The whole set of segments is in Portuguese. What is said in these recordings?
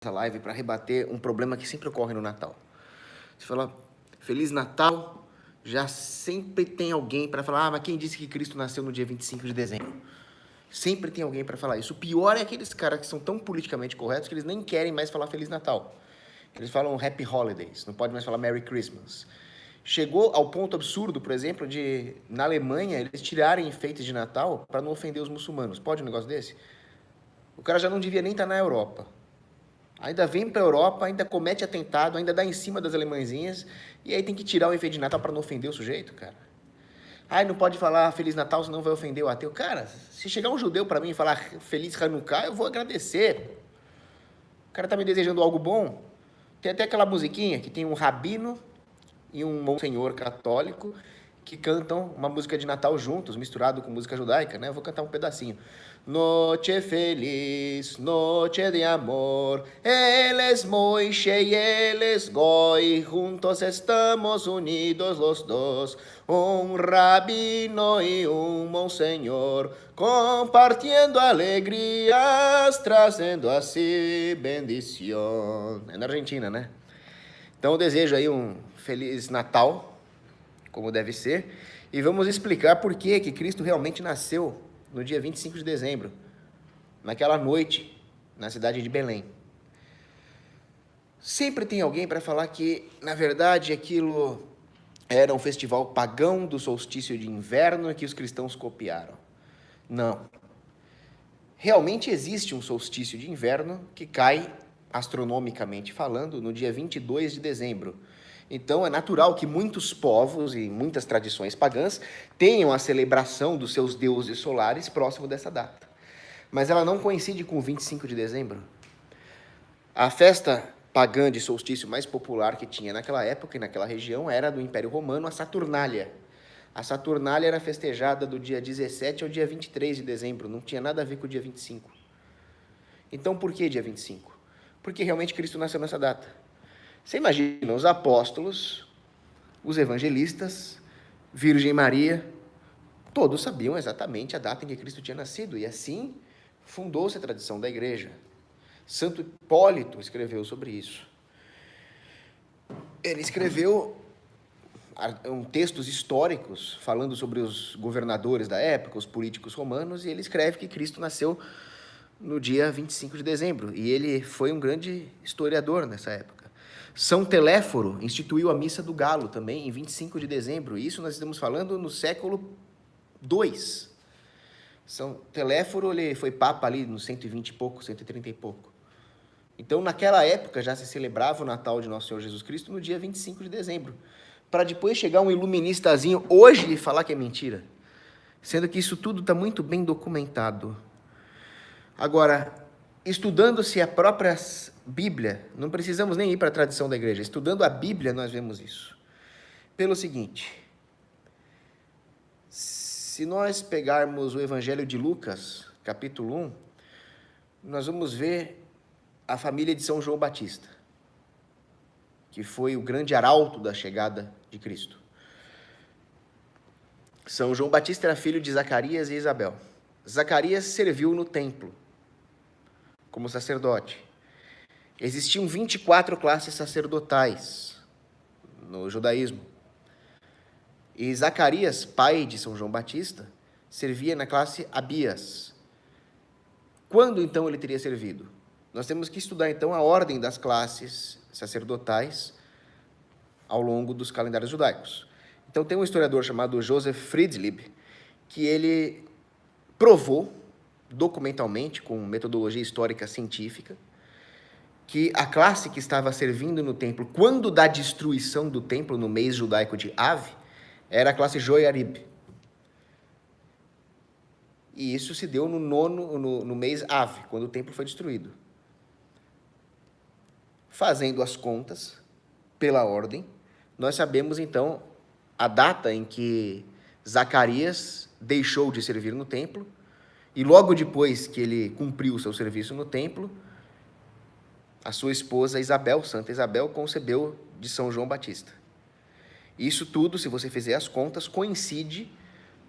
live para rebater um problema que sempre ocorre no Natal. Você fala Feliz Natal, já sempre tem alguém para falar, mas quem disse que Cristo nasceu no dia 25 de dezembro? Sempre tem alguém para falar isso. O pior é aqueles caras que são tão politicamente corretos que eles nem querem mais falar Feliz Natal. Eles falam Happy Holidays, não pode mais falar Merry Christmas. Chegou ao ponto absurdo, por exemplo, de, na Alemanha, eles tirarem enfeites de Natal para não ofender os muçulmanos. Pode um negócio desse? O cara já não devia nem estar na Europa. Ainda vem para a Europa, ainda comete atentado, ainda dá em cima das alemãezinhas, e aí tem que tirar o enfeite de Natal para não ofender o sujeito, cara. Ai, não pode falar Feliz Natal, senão vai ofender o ateu. Cara, se chegar um judeu para mim e falar Feliz Hanukkah, eu vou agradecer. O cara tá me desejando algo bom. Tem até aquela musiquinha que tem um rabino e um monsenhor católico que cantam uma música de Natal juntos, misturado com música judaica, né? Eu vou cantar um pedacinho. Noche feliz, noche de amor, él es Moishe y él es Goy, juntos estamos unidos los dos, un rabino y un monseñor, compartiendo alegrías, trazendo así bendición. É na Argentina, né? Então eu desejo aí um Feliz Natal, como deve ser, e vamos explicar por que Cristo realmente nasceu no dia 25 de dezembro, naquela noite, na cidade de Belém. Sempre tem alguém para falar que, na verdade, aquilo era um festival pagão do solstício de inverno que os cristãos copiaram. Não. Realmente existe um solstício de inverno que cai, astronomicamente falando, no dia 22 de dezembro. Então, é natural que muitos povos e muitas tradições pagãs tenham a celebração dos seus deuses solares próximo dessa data. Mas ela não coincide com o 25 de dezembro. A festa pagã de solstício mais popular que tinha naquela época e naquela região era do Império Romano, a Saturnália. A Saturnália era festejada do dia 17 ao dia 23 de dezembro, não tinha nada a ver com o dia 25. Então, por que dia 25? Porque realmente Cristo nasceu nessa data. Você imagina os apóstolos, os evangelistas, Virgem Maria, todos sabiam exatamente a data em que Cristo tinha nascido, e assim fundou-se a tradição da igreja. Santo Hipólito escreveu sobre isso. Ele escreveu textos históricos falando sobre os governadores da época, os políticos romanos, e ele escreve que Cristo nasceu no dia 25 de dezembro, e ele foi um grande historiador nessa época. São Teléforo instituiu a Missa do Galo também em 25 de dezembro. Isso nós estamos falando no século II. São Teléforo ele foi papa ali no 120 e pouco, 130 e pouco. Então, naquela época já se celebrava o Natal de Nosso Senhor Jesus Cristo no dia 25 de dezembro. Para depois chegar um iluministazinho hoje e falar que é mentira. Sendo que isso tudo está muito bem documentado. Agora, estudando-se a própria Bíblia, não precisamos nem ir para a tradição da igreja, estudando a Bíblia nós vemos isso. Pelo seguinte, se nós pegarmos o Evangelho de Lucas, capítulo 1, nós vamos ver a família de São João Batista, que foi o grande arauto da chegada de Cristo. São João Batista era filho de Zacarias e Isabel. Zacarias serviu no templo como sacerdote. Existiam 24 classes sacerdotais no judaísmo. E Zacarias, pai de São João Batista, servia na classe Abias. Quando, então, ele teria servido? Nós temos que estudar, então, a ordem das classes sacerdotais ao longo dos calendários judaicos. Então, tem um historiador chamado Joseph Friedlieb, que ele provou, documentalmente, com metodologia histórica científica, que a classe que estava servindo no templo, quando da destruição do templo, no mês judaico de Av, era a classe Joiarib. E isso se deu no mês Av, quando o templo foi destruído. Fazendo as contas, pela ordem, nós sabemos, então, a data em que Zacarias deixou de servir no templo, e logo depois que ele cumpriu o seu serviço no templo, a sua esposa Isabel, Santa Isabel, concebeu de São João Batista. Isso tudo, se você fizer as contas, coincide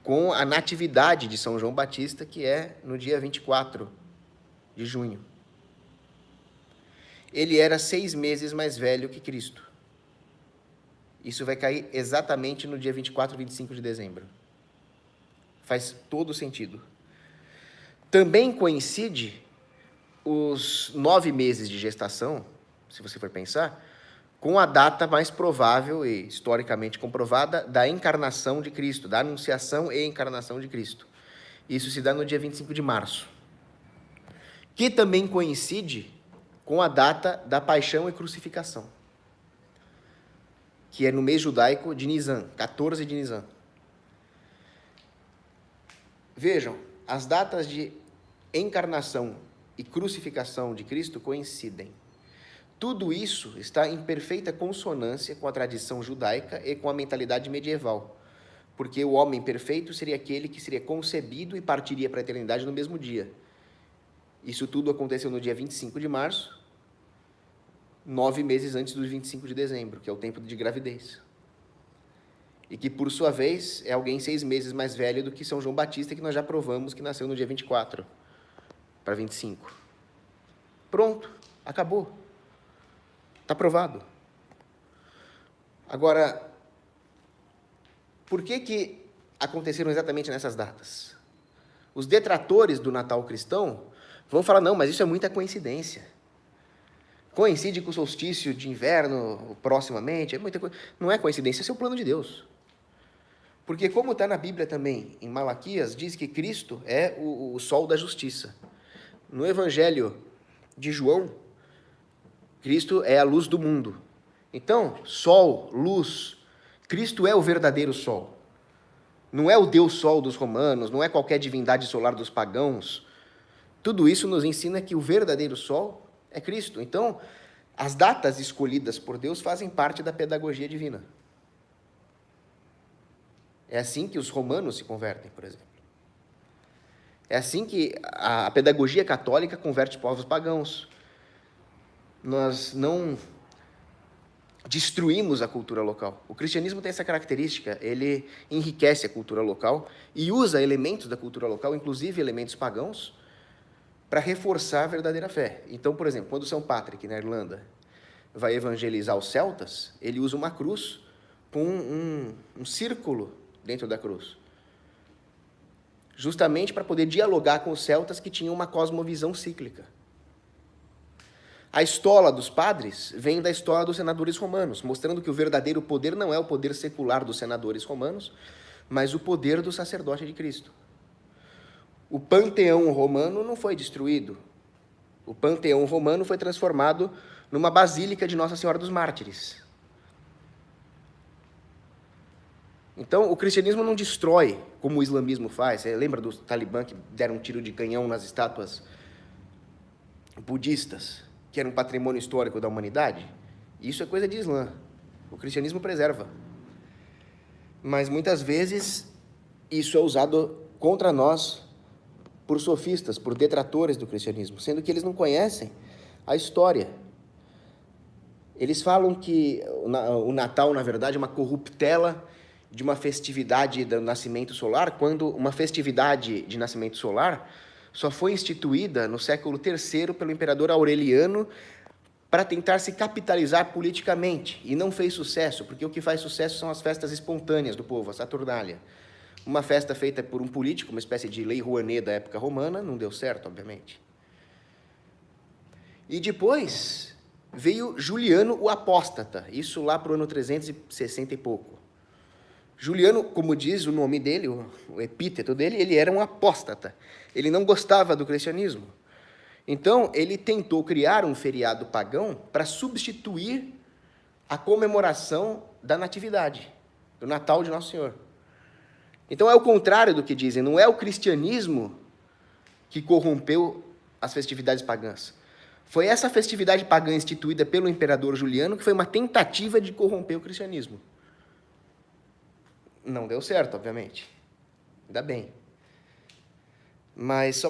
com a natividade de São João Batista, que é no dia 24 de junho. ele era 6 meses mais velho que Cristo. Isso vai cair exatamente no dia 24 e 25 de dezembro. Faz todo sentido. Também coincide os 9 meses de gestação, se você for pensar, com a data mais provável e historicamente comprovada da encarnação de Cristo, da anunciação e encarnação de Cristo. Isso se dá no dia 25 de março, que também coincide com a data da paixão e crucificação, que é no mês judaico de Nisan, 14 de Nisan. Vejam, as datas de encarnação e crucificação de Cristo coincidem. Tudo isso está em perfeita consonância com a tradição judaica e com a mentalidade medieval, porque o homem perfeito seria aquele que seria concebido e partiria para a eternidade no mesmo dia. Isso tudo aconteceu no dia 25 de março, 9 meses antes do 25 de dezembro, que é o tempo de gravidez. E que, por sua vez, é alguém 6 meses mais velho do que São João Batista, que nós já provamos que nasceu no dia 24 para 25. Pronto, acabou. Está provado. Agora, por que aconteceram exatamente nessas datas? Os detratores do Natal cristão vão falar, não, mas isso é muita coincidência. Coincide com o solstício de inverno proximamente, é muita coisa. Não é coincidência, esse é o plano de Deus. Porque como está na Bíblia também, em Malaquias, diz que Cristo é o sol da justiça. No Evangelho de João, Cristo é a luz do mundo. Então, sol, luz, Cristo é o verdadeiro sol. Não é o Deus Sol dos romanos, não é qualquer divindade solar dos pagãos. Tudo isso nos ensina que o verdadeiro sol é Cristo. Então, as datas escolhidas por Deus fazem parte da pedagogia divina. É assim que os romanos se convertem, por exemplo. É assim que a pedagogia católica converte povos pagãos. Nós não destruímos a cultura local. O cristianismo tem essa característica, ele enriquece a cultura local e usa elementos da cultura local, inclusive elementos pagãos, para reforçar a verdadeira fé. Então, por exemplo, quando São Patrick, na Irlanda, vai evangelizar os celtas, ele usa uma cruz com um círculo dentro da cruz, justamente para poder dialogar com os celtas que tinham uma cosmovisão cíclica. A estola dos padres vem da estola dos senadores romanos, mostrando que o verdadeiro poder não é o poder secular dos senadores romanos, mas o poder do sacerdote de Cristo. O panteão romano não foi destruído. O panteão romano foi transformado numa basílica de Nossa Senhora dos Mártires. Então, o cristianismo não destrói, como o islamismo faz. Você lembra dos talibã que deram um tiro de canhão nas estátuas budistas, que era um patrimônio histórico da humanidade? Isso é coisa de Islã. O cristianismo preserva. Mas, muitas vezes, isso é usado contra nós por sofistas, por detratores do cristianismo, sendo que eles não conhecem a história. Eles falam que o Natal, na verdade, é uma corruptela de uma festividade do nascimento solar, quando uma festividade de nascimento solar só foi instituída no século III pelo imperador Aureliano para tentar se capitalizar politicamente, e não fez sucesso, porque o que faz sucesso são as festas espontâneas do povo, a Saturnália. Uma festa feita por um político, uma espécie de lei Rouanet da época romana, não deu certo, obviamente. E depois veio Juliano o Apóstata, isso lá para o ano 360 e pouco. Juliano, como diz o nome dele, o epíteto dele, ele era um apóstata. Ele não gostava do cristianismo. Então, ele tentou criar um feriado pagão para substituir a comemoração da natividade, do Natal de Nosso Senhor. Então, é o contrário do que dizem. Não é o cristianismo que corrompeu as festividades pagãs. Foi essa festividade pagã instituída pelo imperador Juliano que foi uma tentativa de corromper o cristianismo. Não deu certo, obviamente. Ainda bem. Mas só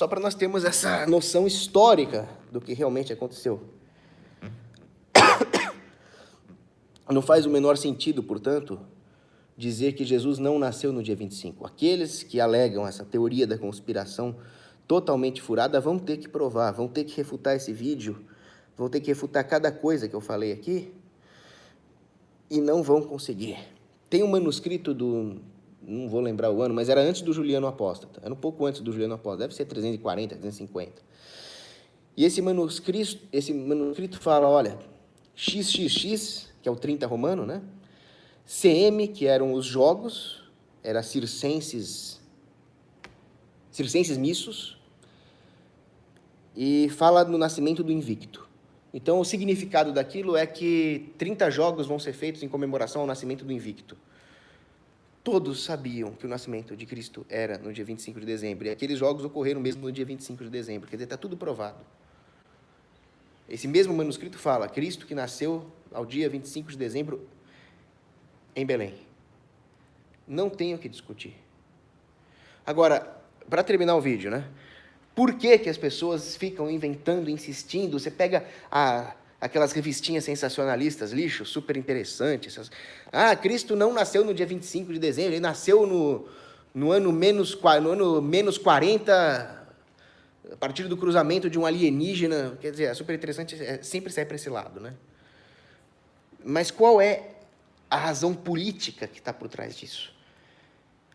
para nós termos essa noção histórica do que realmente aconteceu. Não faz o menor sentido, portanto, dizer que Jesus não nasceu no dia 25. Aqueles que alegam essa teoria da conspiração totalmente furada vão ter que provar, vão ter que refutar esse vídeo vão ter que refutar cada coisa que eu falei aqui e não vão conseguir. Tem um manuscrito não vou lembrar o ano, mas era antes do Juliano Apóstata. Era um pouco antes do Juliano Apóstata, deve ser 340, 350. E esse manuscrito fala, olha, XXX, que é o 30 romano, né? CM, que eram os jogos, era circenses missos, e fala no nascimento do Invicto. Então, o significado daquilo é que 30 jogos vão ser feitos em comemoração ao nascimento do Invicto. Todos sabiam que o nascimento de Cristo era no dia 25 de dezembro, e aqueles jogos ocorreram mesmo no dia 25 de dezembro, quer dizer, está tudo provado. Esse mesmo manuscrito fala, Cristo que nasceu ao dia 25 de dezembro em Belém. Não tenho o que discutir. Agora, para terminar o vídeo, né? Por que as pessoas ficam inventando, insistindo? Você pega aquelas revistinhas sensacionalistas, lixo, super interessantes. Cristo não nasceu no dia 25 de dezembro, ele nasceu no ano menos 40, a partir do cruzamento de um alienígena. Quer dizer, é super interessante, sempre sai para esse lado, né? Mas qual é a razão política que está por trás disso?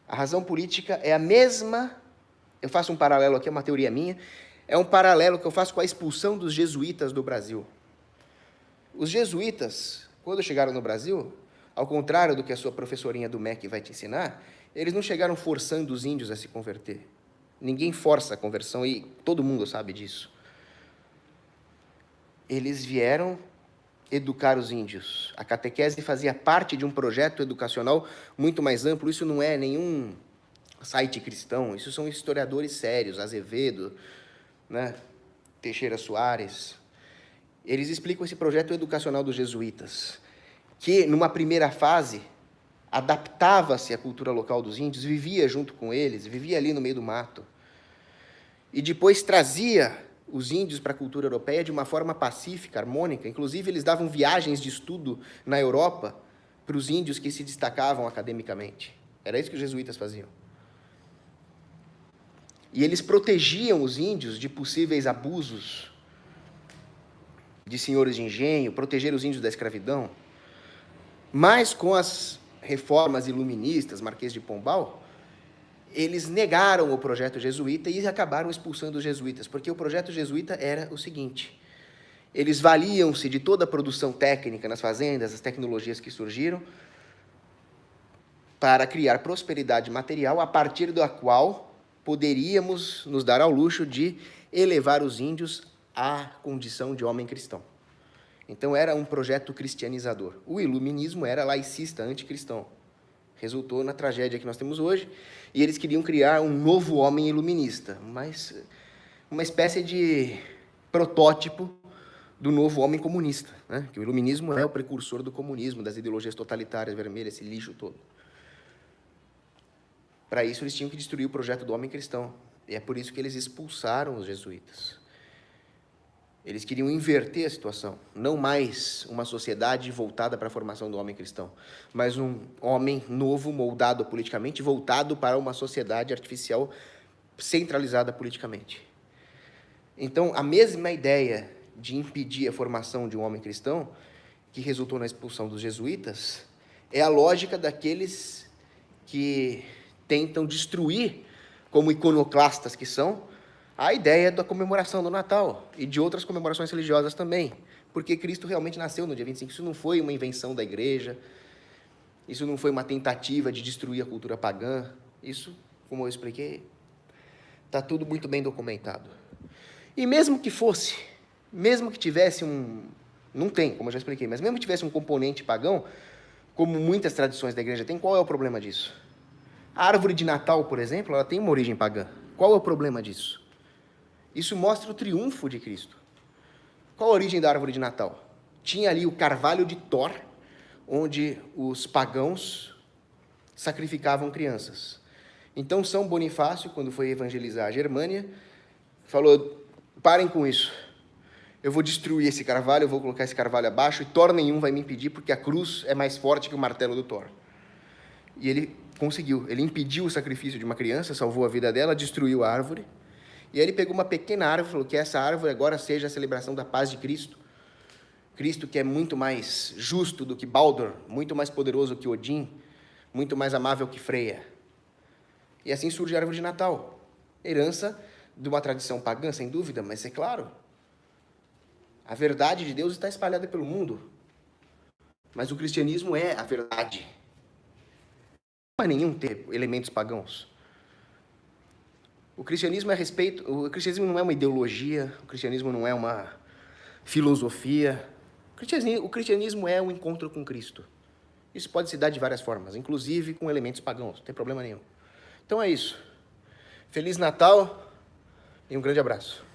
A razão política é a mesma. Eu faço um paralelo aqui, é uma teoria minha, é um paralelo que eu faço com a expulsão dos jesuítas do Brasil. Os jesuítas, quando chegaram no Brasil, ao contrário do que a sua professorinha do MEC vai te ensinar, eles não chegaram forçando os índios a se converter. Ninguém força a conversão e todo mundo sabe disso. Eles vieram educar os índios. A catequese fazia parte de um projeto educacional muito mais amplo. Isso não é nenhum site cristão, isso são historiadores sérios, Azevedo, né? Teixeira Soares. Eles explicam esse projeto educacional dos jesuítas, que, numa primeira fase, adaptava-se à cultura local dos índios, vivia junto com eles, vivia ali no meio do mato, e depois trazia os índios para a cultura europeia de uma forma pacífica, harmônica. Inclusive, eles davam viagens de estudo na Europa para os índios que se destacavam academicamente. Era isso que os jesuítas faziam. E eles protegiam os índios de possíveis abusos de senhores de engenho, proteger os índios da escravidão. Mas com as reformas iluministas, Marquês de Pombal, eles negaram o projeto jesuíta e acabaram expulsando os jesuítas, porque o projeto jesuíta era o seguinte: eles valiam-se de toda a produção técnica nas fazendas, as tecnologias que surgiram, para criar prosperidade material, a partir da qual poderíamos nos dar ao luxo de elevar os índios à condição de homem cristão. Então, era um projeto cristianizador. O iluminismo era laicista, anticristão. Resultou na tragédia que nós temos hoje, e eles queriam criar um novo homem iluminista, mas uma espécie de protótipo do novo homem comunista, né? Que o iluminismo é o precursor do comunismo, das ideologias totalitárias vermelhas, esse lixo todo. Para isso, eles tinham que destruir o projeto do homem cristão. E é por isso que eles expulsaram os jesuítas. Eles queriam inverter a situação. Não mais uma sociedade voltada para a formação do homem cristão, mas um homem novo, moldado politicamente, voltado para uma sociedade artificial centralizada politicamente. Então, a mesma ideia de impedir a formação de um homem cristão, que resultou na expulsão dos jesuítas, é a lógica daqueles que tentam destruir, como iconoclastas que são, a ideia da comemoração do Natal e de outras comemorações religiosas também, porque Cristo realmente nasceu no dia 25. Isso não foi uma invenção da igreja, isso não foi uma tentativa de destruir a cultura pagã. Isso, como eu expliquei, está tudo muito bem documentado. E mesmo que fosse, mesmo que tivesse não tem, como eu já expliquei, mas mesmo que tivesse um componente pagão, como muitas tradições da igreja têm, qual é o problema disso? A árvore de Natal, por exemplo, ela tem uma origem pagã. Qual é o problema disso? Isso mostra o triunfo de Cristo. Qual a origem da árvore de Natal? Tinha ali o carvalho de Thor, onde os pagãos sacrificavam crianças. Então, São Bonifácio, quando foi evangelizar a Germânia, falou: parem com isso. Eu vou destruir esse carvalho, eu vou colocar esse carvalho abaixo, e Thor nenhum vai me impedir, porque a cruz é mais forte que o martelo do Thor. E ele conseguiu. Ele impediu o sacrifício de uma criança, salvou a vida dela, destruiu a árvore. E aí ele pegou uma pequena árvore e falou que essa árvore agora seja a celebração da paz de Cristo. Cristo que é muito mais justo do que Baldur, muito mais poderoso que Odin, muito mais amável que Freia. E assim surge a árvore de Natal. Herança de uma tradição pagã, sem dúvida, mas é claro, a verdade de Deus está espalhada pelo mundo. Mas o cristianismo é a verdade. Não há nenhum ter elementos pagãos. O cristianismo o cristianismo não é uma ideologia, o cristianismo não é uma filosofia. O cristianismo é um encontro com Cristo. Isso pode se dar de várias formas, inclusive com elementos pagãos, não tem problema nenhum. Então é isso. Feliz Natal e um grande abraço.